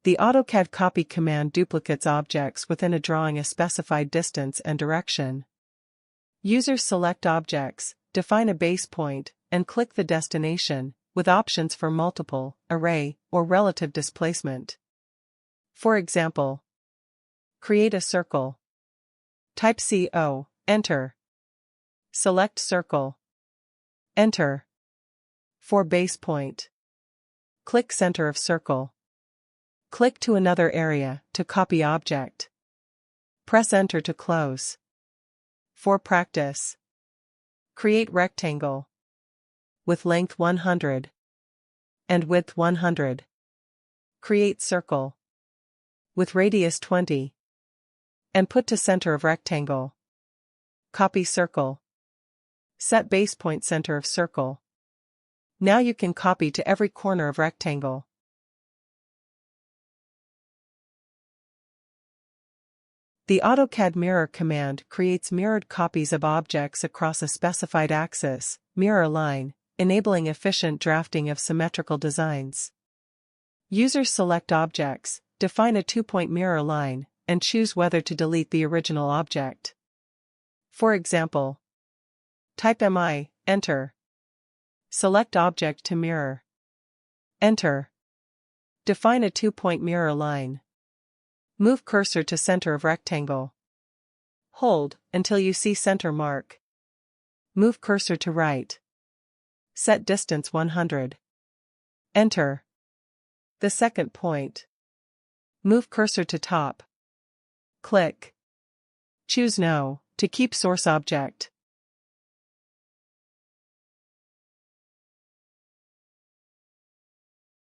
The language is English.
The AutoCAD copy command duplicates objects within a drawing a specified distance and direction. Users select objects, define a base point, and click the destination, with options for multiple, array, or relative displacement. For example, create a circle. Type CO, enter. Select circle. Enter. For base point, click center of circle. Click to another area to copy object. Press enter to close. For practice, create rectangle with length 100 and width 100. Create circle with radius 20 and put to center of rectangle. Copy circle. Set base point center of circle. Now you can copy to every corner of rectangle. The AutoCAD mirror command creates mirrored copies of objects across a specified axis, mirror line, enabling efficient drafting of symmetrical designs. Users select objects, define a two-point mirror line, and choose whether to delete the original object. For example, type MI, enter. Select object to mirror. Enter. Define a two-point mirror line. Move cursor to center of rectangle. Hold until you see center mark. Move cursor to right. Set distance 100. Enter. The second point. Move cursor to top. Click. Choose No to keep source object.